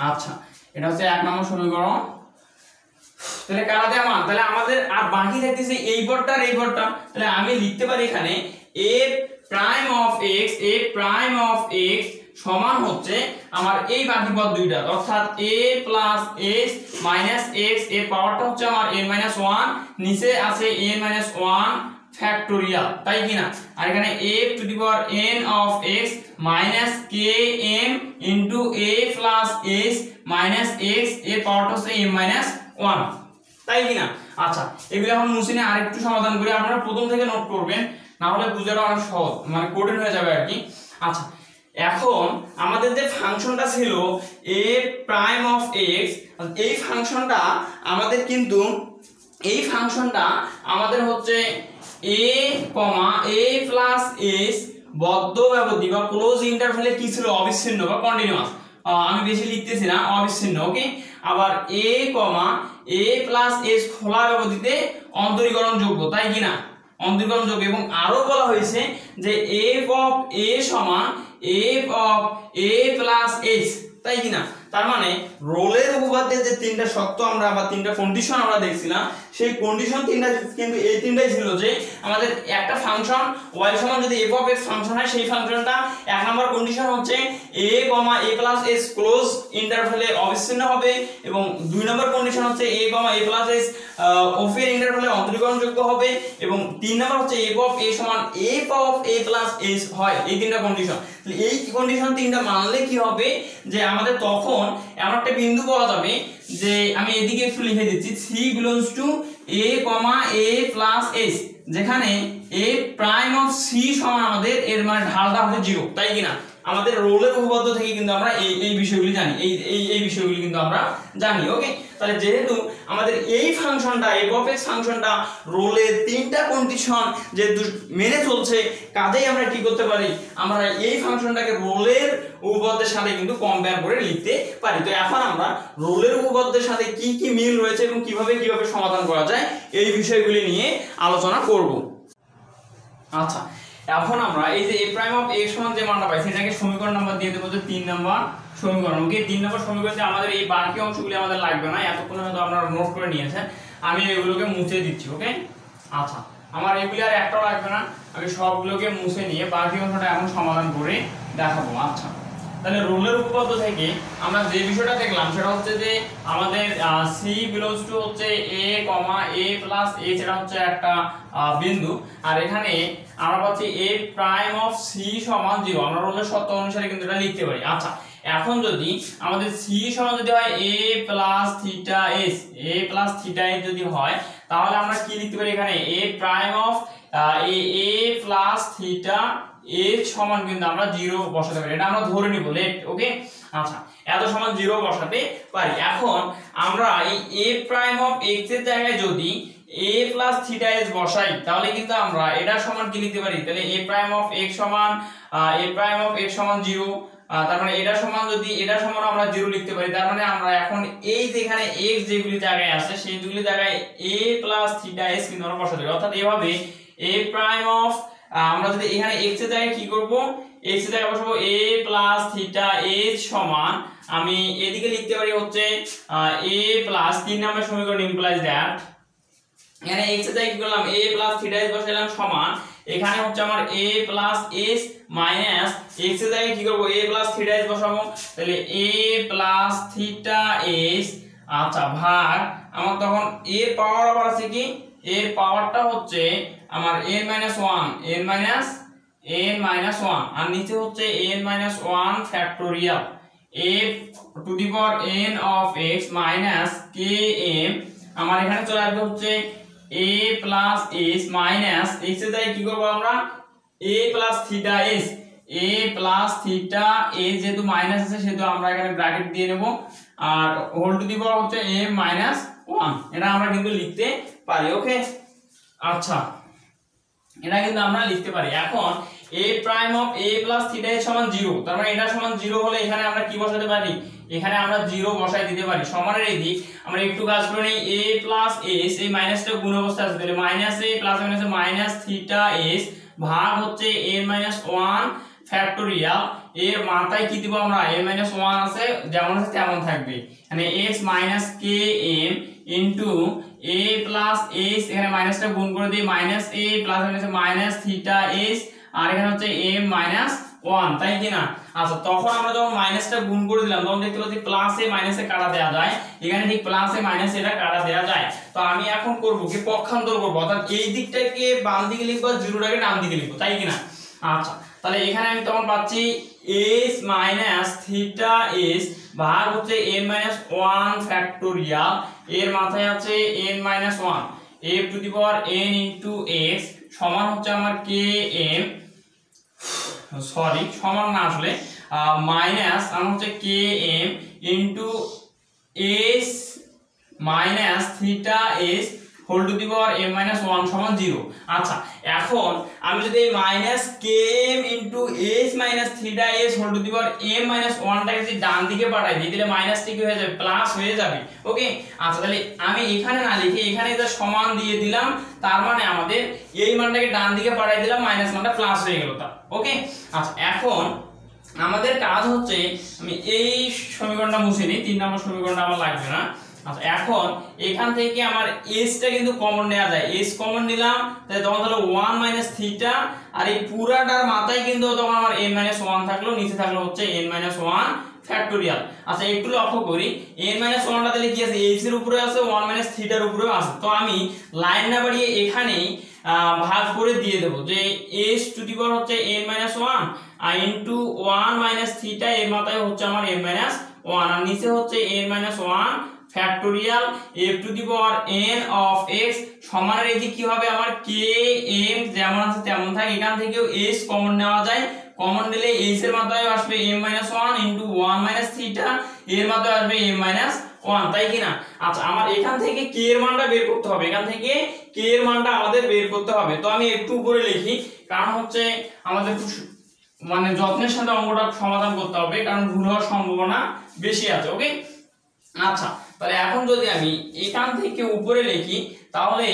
আচ্ছা, এটা হচ্ছে 1 নম্বর সমীকরণ, তাহলে কাটা দেওয়া মান, তাহলে আমাদের আর বাকি থাকতেছে এই পদটা আর এই পদটা, তাহলে আমি লিখতে পারি এখানে a prime of x, a prime of x সমান হচ্ছে আমার এই বাকি পদ দুইটা, অর্থাৎ a plus h minus x, এর পাওয়ারটা হচ্ছে আমার n - 1, নিচে আছে n - 1 ফ্যাক্টোরিয়াল, তাই কি না? আর এখানে a to the power n of x minus km into a plus h minus x, এর পাওয়ারটা হচ্ছে m - 1, তাই কি না? আচ্ছা, এগুলো এখন মুছে নিয়ে আরেকটু সমাধান করি, আপনারা প্রথম থেকে নোট করবেন, না হলে বুঝাটা অনেক সহজ, মানে কঠিন হয়ে যাবে আর কি। আচ্ছা, এখন আমাদের যে ফাংশনটা ছিল a প্রাইম অফ x, এই ফাংশনটা আমাদের কিন্তু এই ফাংশনটা আমাদের হচ্ছে a প্লাস h বদ্ধ ব্যবধি বা ক্লোজ ইন্টারভ্যালে কি ছিল, অবিচ্ছিন্ন বা কন্টিনিউয়াস, আমি বেশি লিখতেছি না, অবিচ্ছিন্ন, ওকে। আবার a প্লাস h খোলা ব্যবধিতে অন্তরীকরণ যোগ্য, তাই কি না? অন্তরীকরণ যোগ্য এবং আরো বলা হয়েছে যে f of a সমান f of a plus h, তাই কিনা? তার মানে রোলের উপপাদ্যের যে তিনটা শর্ত আমরা বা তিনটা কন্ডিশন আমরা দেখছিলাম, সেই কন্ডিশন তিনটা কিন্তু এই তিনটাই ছিল যে আমাদের একটা ফাংশন y সমান যদি f of x ফাংশন হয়, সেই ফাংশনটা এক নম্বর কন্ডিশন হচ্ছে a, a plus h close ইন্টারভ্যালে অবিচ্ছিন্ন হবে, এবং দুই নম্বর কন্ডিশন হচ্ছে a, a plus h open ইন্টারভ্যালে অন্তরীকরণযোগ্য হবে, এবং তিন নম্বর হচ্ছে f of a সমান f of a plus h হয়। এই তিনটা কন্ডিশন, এই কন্ডিশন তিনটা মানলে কি হবে যে আমাদের তখন এমন একটা বিন্দু পাওয়া যাবে যে আমি এদিকে একটু লিখে দিচ্ছি c belongs to a, a plus h, যেখানে a prime of c সমান আমাদের এর মানে ঢালটা হবে 0, তাই কিনা? আমাদের রোলের উপপাদ্য থেকে কিন্তু আমরা এই বিষয়গুলি জানি, এই বিষয়গুলি কিন্তু আমরা জানি। ওকে, তাহলে যেহেতু আমাদের এই ফাংশনটা f of x ফাংশনটা রোলের তিনটা কন্ডিশন যেহেতু মেনে চলছে, কাজেই আমরা কি করতে পারি, আমরা এই ফাংশনটাকে রোলের উপপাদ্যের সাথে কিন্তু কম্পেয়ার করে লিখতে পারি। তো এখন আমরা রোলের উপপাদ্যের সাথে কি কি মিল রয়েছে এবং কিভাবে সমাধান করা যায় এই বিষয়গুলি নিয়ে আলোচনা করব। আচ্ছা, এখন আমরা এই যে a prime of x সমান যে মানটা পাই সেটাকে সমীকরণ নাম্বার দিয়ে দেব যে 3 নাম্বার সমীকরণ। ওকে, 3 নাম্বার সমীকরণে আমাদের এই বাকি অংশগুলি আমাদের লাগবে না, এতক্ষণে হয়তো আপনারা নোট করে নিয়েছেন, আমি এগুলোকে মুছে দিচ্ছি। ওকে, আচ্ছা, আমার এগুলি আর একটাও লাগবে না, আমি সবগুলোকে মুছে নিয়ে বাকি অংশটা এখন সমাধান করে দেখাবো। আচ্ছা, তাহলে রোলের উপপাদ্য থেকে আমরা যে বিষয়টা দেখলাম সেটা হচ্ছে যে আমাদের c belongs to হচ্ছে a, a plus h, এটা হচ্ছে একটা বিন্দু, আর এখানে আমরা পাচ্ছি a prime of c সমান 0, আমরা রোলের শর্ত অনুসারে কিন্তু এটা লিখতে পারি। আচ্ছা, এখন যদি আমাদের c সমান যদি হয় a plus theta h, a plus theta h যদি হয়, তাহলে আমরা কি লিখতে পারি এখানে a prime of a plus theta h সমান কিন্তু আমরা 0 বসাতে পারি, এটা আমরা ধরে নিব লেট। ওকে, আচ্ছা, এত সমান 0 বসাতে পারি। এখন আমরা এই a prime of x এর জায়গায় যদি a plus theta h বসাই, তাহলে কিন্তু আমরা এটা সমান কি লিখতে পারি, তাহলে a prime of x সমান a prime of x সমান 0, তার মানে এটা সমান যদি এটা সমান আমরা 0 লিখতে পারি, তার মানে আমরা এখন এই যেখানে x যেগুলি জায়গায় আছে সেইগুলি জায়গায় a plus theta h কিন্তু আমরা বসাতে পারি। অর্থাৎ এভাবে a prime of আমরা যদি এখানে x এর জায়গায় কি করব, x এর জায়গায় বসাবো a plus theta h সমান আমি এদিকে লিখতে পারি হচ্ছে a plus 3 নম্বর সমীকরণ implies that এখানে x এর জায়গায় কি করলাম a plus theta h বসাইলাম সমান এখানে হচ্ছে আমার a plus h minus x এর জায়গায় কি করব a plus theta h বসাবো, তাহলে a plus theta h, আচ্ছা, ভাগ আমার তখন এর পাওয়ার আবার আছে কি, এর পাওয়ারটা হচ্ছে আমার n - 1 আর নিচে হচ্ছে n - 1 factorial f to the power n of x minus km, আমার এখানে চলে আসবে হচ্ছে a plus h minus x এর জায়গায় কি করব আমরা a plus theta h, a plus theta h যেহেতু মাইনাস আছে সেহেতু আমরা এখানে ব্র্যাকেট দিয়ে নেব, আর হোল টু দি পাওয়ার হচ্ছে m - 1, এটা আমরা কিন্তু লিখতে পারি। ওকে, আচ্ছা, এটা কিন্তু আমরা লিখতে পারি। এখন a prime of a plus theta h সমান 0, তার মানে এটা সমান 0 হলে এখানে আমরা কি বসাতে পারি, এখানে আমরা 0 বসাই দিতে পারি। সমানের এই দিক আমরা একটু কাজ করে নেই, a plus h, এই মাইনাসটা গুণ অবস্থায় আছে, তাহলে minus a plus minus minus theta h ভাগ হচ্ছে n - 1 ফ্যাক্টোরিয়াল, এর মাথায় কি দিব আমরা n - 1 আছে যেমন আছে তেমন থাকবে, মানে x - km into a plus h, এখানে মাইনাসটা গুণ করে দিই minus a plus minus theta h, আর এখানে হচ্ছে m - 1, তাই কি না? আচ্ছা, তখন আমরা যখন মাইনাসটা গুণ করে দিলাম তখন দেখতে পাচ্ছি প্লাসে মাইনাসে কাটা দেওয়া যায়, এখানে ঠিক প্লাসে মাইনাসে এটা কাটা দেওয়া যায়। তো আমি এখন করব কি পক্ষান্তর করব, অর্থাৎ এই দিকটাকে বাম দিকে লিখব আর জিরোটাকে ডান দিকে লিখব, তাই কি না? আচ্ছা, তাহলে এখানে আমি তখন পাচ্ছি h minus theta h ভাগ হচ্ছে n - 1 ফ্যাক্টোরিয়াল, এর মাথায় আছে n - 1 f to the power n into x সমান হচ্ছে আমার km, সরি সমান না আসলে মাইনাস আমার হচ্ছে km into h minus theta h whole to the power m - 1 সমান 0। আচ্ছা এখন আমি যদি এই minus km into h minus theta s whole to the power m - 1 টাকে যদি ডান দিকে পাঠাই দিই তাহলে মাইনাসটা কি হয়ে যাবে প্লাস হয়ে যাবে। ওকে আচ্ছা তাহলে আমি এখানে না লিখে এখানে এটা সমান দিয়ে দিলাম, তার মানে আমাদের এই মানটাকে ডান দিকে পাঠাই দিলাম, মাইনাস মানটা প্লাস হয়ে গেল তা। ওকে আচ্ছা এখন আমাদের কাজ হচ্ছে আমি এই সমীকরণটা মুছে নিই, 3 নম্বর সমীকরণটা আমার লাগবে না। আচ্ছা এখন এখান থেকে আমার s টা কিন্তু কমন নেওয়া যায়, s কমন নিলাম তাহলে তখন হলো 1 মাইনাস থিটা, আর এই পুরাটার মাথায় কিন্তু তখন আমার n - 1 থাকলো, নিচে থাকলো হচ্ছে n - 1 ফ্যাক্টোরিয়াল। আচ্ছা একটু লক্ষ্য করি n - 1 টা তাহলে কি আছে h এর উপরে আছে, 1 মাইনাস থিটার উপরেও আছে, তো আমি লাইন না বাড়িয়ে এখানেই ভাগ করে দিয়ে দেব যে s টু দি পাওয়ার হচ্ছে n - 1 আর ইনটু 1 মাইনাস থিটা, এর মাথায় হচ্ছে আমার n - 1 আর নিচে হচ্ছে n - 1 factorial f to the power n of x সমানের এদিকে কি হবে আমার km যেমন আছে তেমন থাকে, এখান থেকেও s কমন নেওয়া যায়, কমন নিলে h এর মাথায় আসবে m - 1 ইনটু 1 মাইনাস থিটা, এর মাথায় আসবে m - 1, তাই কি না? আচ্ছা আমার এখান থেকে k এর মানটা বের করতে হবে, এখান থেকে k এর মানটা আমাদের বের করতে হবে, তো আমি একটু উপরে লিখি কারণ হচ্ছে আমাদের মানে যত্নের সাথে অঙ্কটা সমাধান করতে হবে কারণ ভুল হওয়ার সম্ভাবনা বেশি আছে। ওকে আচ্ছা তাহলে এখন যদি আমি এখান থেকে উপরে লিখি তাহলে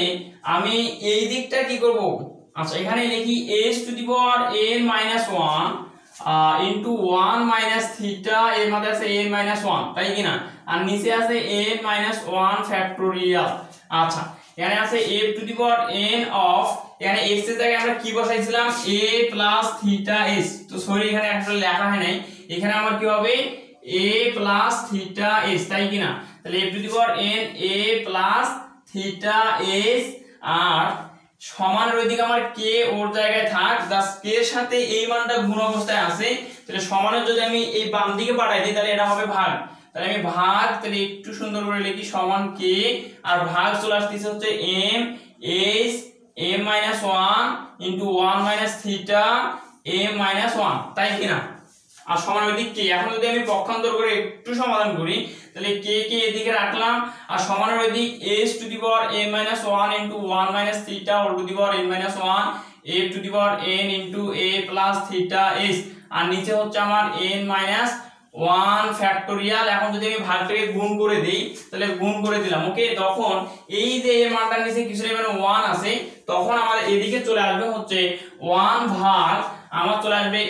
আমি এই দিকটা কি করব, আচ্ছা এখানে লিখি s to the power n - 1 into 1 minus theta, এর মধ্যে আছে n - 1, তাই কি না? আর নিচে আছে n - 1 ফ্যাক্টোরিয়াল। আচ্ছা এখানে আছে f to the power n of, এখানে x এর জায়গায় আমরা কি বসাইছিলাম a প্লাস থিটা s, তো সরি এখানে আসলে লেখা হয় নাই, এখানে আমার কি হবে a প্লাস থিটা s, তাই কি না? তাহলে f to the power n a plus theta s আর সমানের ওইদিকে আমার k ওর জায়গায় থাক, জাস্ট k এর সাথে এই মানটা গুণ অবস্থায় আছে, তাহলে সমানের যদি আমি এই বাম দিকে পাঠাই দিই তাহলে এটা হবে ভাগ, তাহলে আমি ভাগ তাহলে একটু সুন্দর করে লিখি সমান k আর ভাগ চলে আসতেছে হচ্ছে m s m - 1 into 1 minus theta m - 1, তাই কি না? আর সমান ওইদিক k, এখন যদি আমি পক্ষান্তর করে একটু সমাধান করি তাহলে k কে এদিকে রাখলাম আর সমানের ওইদিক s to the power m - 1 into 1 minus theta whole to the power n - 1 a to the power n into a plus theta s আর নিচে হচ্ছে আমার n - 1 ফ্যাক্টোরিয়াল। এখন যদি আমি ভাগটাকে গুণ করে দেই তাহলে গুণ করে দিলাম, ওকে তখন এই যে এর মানটার নিচে কিছু মানে 1 আছে, তখন আমার এদিকে চলে আসবে হচ্ছে 1 ভাগ আমার চলে আসবে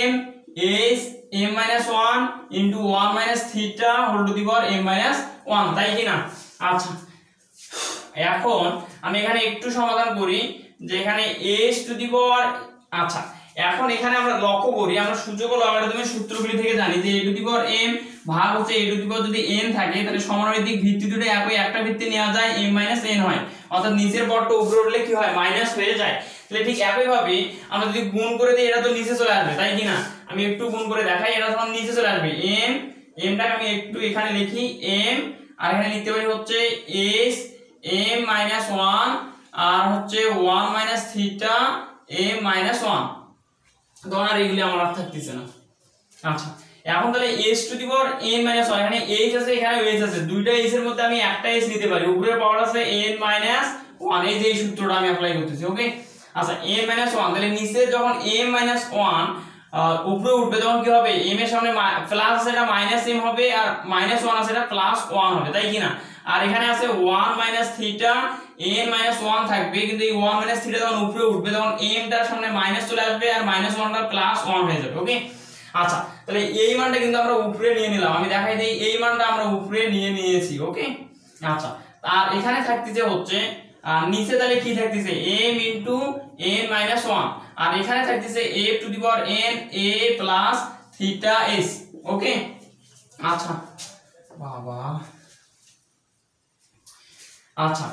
m s m - 1 into 1 minus theta whole to the power m - 1, তাই কি না? আচ্ছা এখন আমি এখানে একটু সমাধান করি যে এখানে s টু দি পাওয়ার, আচ্ছা এখন এখানে আমরা লক্ষ্য করি আমরা সূচক ও লগারিদমের সূত্রগুলি থেকে জানি যে a to the power m ভাগ হচ্ছে a টু দি পাওয়ার যদি n থাকে তাহলে সমানের দিক ভিত্তি দুটো একই একটা ভিত্তি নেওয়া যায় m - n হয়, অর্থাৎ নিচের পদটা উপরে উঠলে কি হয় মাইনাস হয়ে যায়, তাহলে ঠিক একই ভাবে আমরা যদি গুণ করে দিই এটা তো নিচে চলে আসবে, তাই কি না? আমি একটু গুণ করে দেখাই, এটা তখন নিচে চলে আসবে m, mটাকে আমি একটু এখানে লিখি m আর এখানে লিখতে পারি হচ্ছে s m - 1 আর হচ্ছে 1 মাইনাস থিটা m - 1, তখন আর এগুলি আমার আর থাকতেছে না। আচ্ছা এখন তাহলে s to the power n - 1, এখানে h আছে এখানে h আছে, দুইটা h এর মধ্যে আমি একটা h নিতে পারি, উপরের পাওয়ার আছে n - 1, এই যে এই সূত্রটা আমি অ্যাপ্লাই করতেছি। ওকে আচ্ছা m - 1 তাহলে নিচে যখন m - 1 উপরে উঠবে তখন কি হবে m এর সামনে প্লাস আছে এটা মাইনাস m হবে আর মাইনাস 1 আছে এটা প্লাস 1 হবে, তাই কি না? আর এখানে আছে 1 মাইনাস থিটা n - 1 থাকবে, কিন্তু এই 1 মাইনাস থিটা যখন উপরে উঠবে তখন m টার সামনে মাইনাস চলে আসবে আর মাইনাস 1 টা প্লাস 1 হয়ে যাবে। ওকে আচ্ছা তাহলে এই মানটা কিন্তু আমরা উপরে নিয়ে নিলাম, আমি দেখাই দিই এই মানটা আমরা উপরে নিয়ে নিয়েছি। ওকে আচ্ছা আর এখানে থাকতেছে হচ্ছে নিচে তাহলে কি থাকতেছে m ইনটু n - 1 আর এখানে থাকতেছে a to the power n a plus theta s। ওকে আচ্ছা বাবা আচ্ছা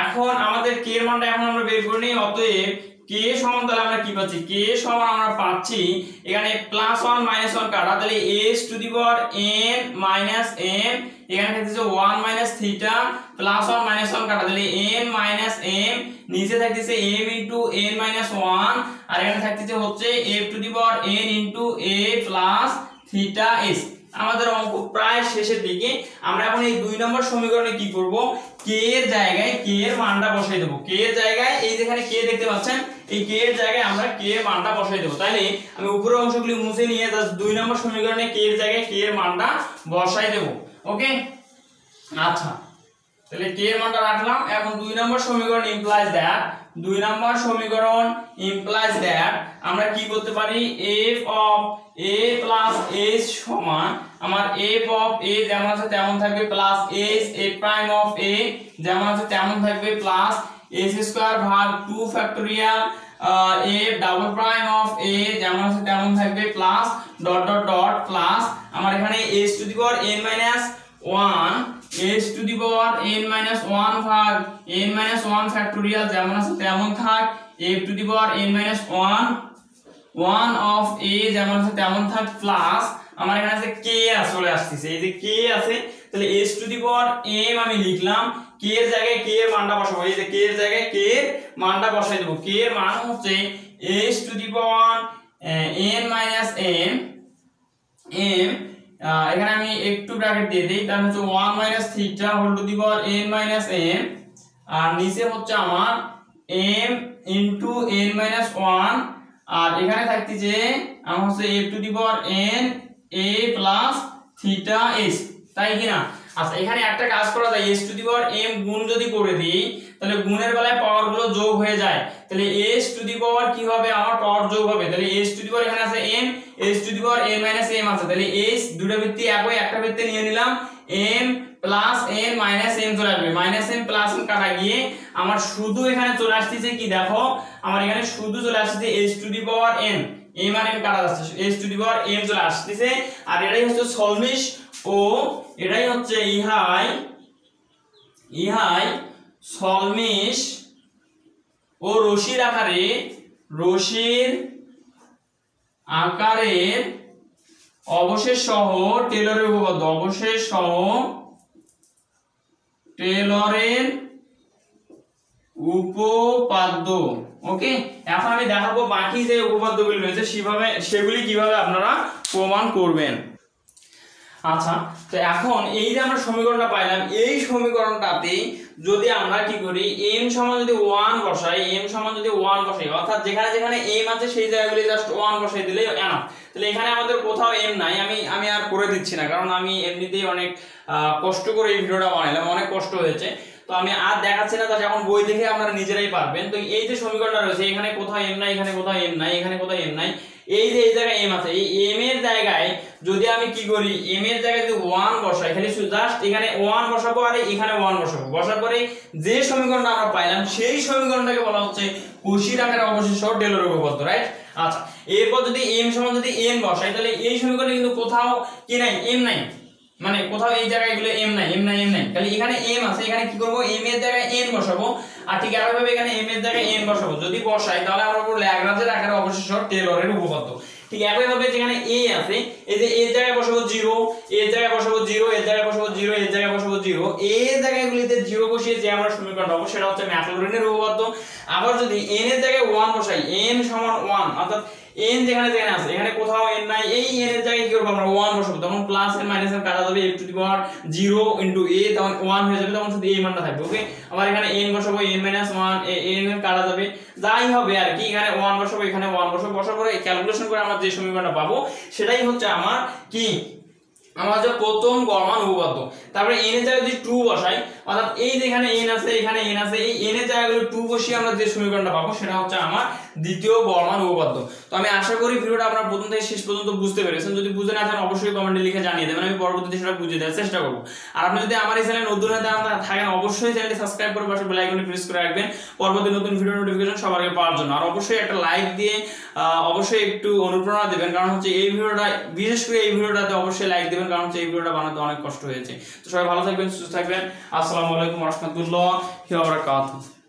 এখন আমাদের k এর মানটা এখন আমরা বের করে নিই, অতএব k সমান তাহলে আমরা কি পাচ্ছি k সমান আমরা পাচ্ছি এখানে প্লাস 1 মাইনাস 1 কাটা, তাহলে s to the power n minus m, এখানে থাকতেছে 1 মাইনাস থিটা প্লাস 1 মাইনাস 1 কাটা তাহলে n মাইনাস m, নিচে থাকতেছে m ইনটু n মাইনাস 1 আর এখানে থাকতেছে হচ্ছে f to the power n into a plus theta s। আমাদের অঙ্ক প্রায় শেষের দিকে। আমরা এখন এই 2 নম্বর সমীকরণে কি করব, k এর জায়গায় k এর মানটা বসাই দেব। k এর জায়গায় এই যেখানে k দেখতে পাচ্ছেন, এই k এর জায়গায় আমরা k এর মানটা বসাই দেব। তাহলে আমি উপরের অংশগুলি মুছে নিয়ে জাস্ট 2 নম্বর সমীকরণে k এর জায়গায় k এর মানটা বসাই দেব। ওকে, আচ্ছা তাহলে k এর মানটা রাখলাম। এখন 2 নম্বর সমীকরণ ইমপ্লাইজ দ্যাট, 2 নম্বর সমীকরণ ইমপ্লাইজ দ্যাট আমরা কি করতে পারি, f of a plus s সমান আমার f অফ a যেমন আছে তেমন থাকবে plus s a prime of a যেমন আছে তেমন থাকবে প্লাস s স্কয়ার ভাগ 2 factorial a double prime of a যেমন আছে তেমন থাকবে plus dot dot dot plus আমার এখানে s to the power n minus 1 s to the power n minus 1 ভাগ n মাইনাস 1 ফ্যাক্টোরিয়াল যেমন আছে তেমন থাক f to the power n minus 1 of a যেমন আছে তেমন থাক প্লাস আমার এখানে আছে k চলে আসছে, এই যে k আছে তাহলে s to the power m আমি লিখলাম, k এর জায়গায় k এর মানটা বসাবো। এই যে k এর জায়গায় k এর মানটা বসাই দেব। k এর মান হচ্ছে s to the power n minus m এখানে আমি একটু ব্র্যাকেট দিয়ে দেই, তাহলে হচ্ছে 1 minus theta whole to the power n minus m আর নিচে হচ্ছে আমার m ইনটু n মাইনাস 1 আর এখানে থাকতেছে আমার হচ্ছে f to the power n a plus theta s, তাই কি না? আচ্ছা এখানে একটা কাজ করা যায়, s to the power m গুণ যদি করে দিই তাহলে গুণের বেলায় পাওয়ার গুলো যোগ হয়ে যায়, তাহলে s টু দি পাওয়ার কি হবে, আমার পাওয়ার যোগ হবে। তাহলে s টু দি পাওয়ার এখানে আছে m, s to the power n minus m আছে, তাহলে s দুটো ভিত্তি একই, একটা ভিত্তি নিয়ে নিলাম m plus n minus m চলে আসবে, মাইনাস m প্লাস m কাটা গিয়ে আমার শুধু এখানে চলে আসছে কি, দেখো আমার এখানে শুধু চলে আসছে s to the power n, m আর m কাটা যাচ্ছে, s to the power m চলে আসছে। আর এটাই হচ্ছে সলমিশ ও এটাই হচ্ছে ইহাই সলমিশ ও রশির আকারের অবশেষ সহ টেলরের উপপাদ্য, অবশেষ সহ টেলরের উপপাদ্য। ওকে, এখন আমি দেখাবো বাকি যে উপপাদ্যগুলি রয়েছে সেগুলি কিভাবে আপনারা প্রমাণ করবেন। আচ্ছা তো এখন এই যে আমরা সমীকরণটা পাইলাম, এই সমীকরণটাতে যদি আমরা কি করি, m সমান যদি 1 বসাই, m সমান যদি 1 বসাই অর্থাৎ যেখানে যেখানে m আছে সেই জায়গাগুলি জাস্ট 1 বসাই দিলেই এনাফ। তাহলে এখানে আমাদের কোথাও m নাই, আমি আর করে দিচ্ছি না, কারণ আমি এমনিতেই অনেক কষ্ট করে এই ভিডিওটা বানাইলাম, অনেক কষ্ট হয়েছে, তো আমি আর দেখাচ্ছি না, যখন বই দেখে আপনারা নিজেরাই পারবেন। তো এই যে সমীকরণটা রয়েছে এখানে কোথাও m নাই, এখানে কোথাও m নাই, এখানে কোথাও m নাই, এই যে এই জায়গায় m আছে, এই m এর জায়গায় যদি আমি কি করি, m এর জায়গায় যদি 1 বসাই, খালি জাস্ট এখানে 1 বসাবো আর এখানে 1 বসাবো, বসার পরে যে সমীকরণটা আমরা পাইলাম সেই সমীকরণটাকে বলা হচ্ছে কৌশিক আকারের অবশেষ সহ টেলরের উপপাদ্য, রাইট? আচ্ছা এরপর যদি m সমান যদি n বসাই তাহলে এই সমীকরণে কিন্তু কোথাও কি নাই, m নাই, মানে কোথাও এই জায়গাগুলো m নাই, খালি এখানে m আছে, এখানে কি করব, m এর জায়গায় n বসাবো আর ঠিক একইভাবে এখানে m এর জায়গায় n বসাবো। যদি বসাই তাহলে আমরা বলবো ল্যাগ্রাঞ্জের আকারে অবশেষ সহ টেলরের উপপাদ্য। ঠিক একইভাবে যেখানে a আছে, এই যে এর জায়গায় বসাবো 0, এর জায়গায় বসাবো 0, এর জায়গায় বসাবো 0, এর জায়গায় বসাবো 0, এর জায়গাগুলিতে 0 বসিয়ে যে আমরা সমীকরণ পাবো সেটা হচ্ছে ম্যাকলরিনের উপপাদ্য। আবার যদি n এর জায়গায় 1 বসাই, n সমান 1 অর্থাৎ n যেখানে যেখানে আছে এখানে কোথাও n নাই, এই n এর জায়গায় কি করব আমরা 1 বসাবো, তখন প্লাস n মাইনাস n কাটা যাবে, f to the power 0 into a তখন 1 হয়ে যাবে, তখন শুধু এই মানটা থাকবে। ওকে, আবার এখানে n বসাবো, n মাইনাস 1 n কাটা যাবে, যাই হবে আর কি, এখানে 1 বসাবো, এখানে 1 বসাবো, বসার পরে ক্যালকুলেশন করে আমরা যে সমীকরণটা পাবো সেটাই হচ্ছে আমার কি, আমার যে প্রথম গড়মান উপপাদ্য। তারপরে n এর জায়গায় যদি 2 বসাই অর্থাৎ এই যেখানে n আছে এখানে n আছে, এই n এর জায়গাগুলো 2 বসিয়ে আমরা যে সমীকরণটা পাবো সেটা হচ্ছে আমার দ্বিতীয় গড়মান উপপাদ্য। তো আমি আশা করি ভিডিওটা আপনারা প্রথম থেকে শেষ পর্যন্ত বুঝতে পেরেছেন। যদি বুঝে না থাকেন অবশ্যই কমেন্টে লিখে জানিয়ে দেবেন, আমি পরবর্তীতে সেটা বুঝিয়ে দেওয়ার চেষ্টা করব। আর আপনি যদি আমার এই চ্যানেলে নতুন হয়ে থাকেন অবশ্যই চ্যানেলটি সাবস্ক্রাইব করে পাশে বেল আইকনটি প্রেস করে রাখবেন পরবর্তী নতুন ভিডিও নোটিফিকেশন সবার আগে পাওয়ার জন্য। আর অবশ্যই একটা লাইক দিয়ে অবশ্যই একটু অনুপ্রেরণা দিবেন, কারণ হচ্ছে এই ভিডিওটা, বিশেষ করে এই ভিডিওটাতে অবশ্যই লাইক দিবেন, কারণ হচ্ছে এই ভিডিওটা বানাতে অনেক কষ্ট হয়েছে। তো সবাই ভালো থাকবেন, সুস্থ থাকবেন। আসসালামু আলাইকুম ওয়া রাহমাতুল্লাহি ওয়া বারাকাতুহু।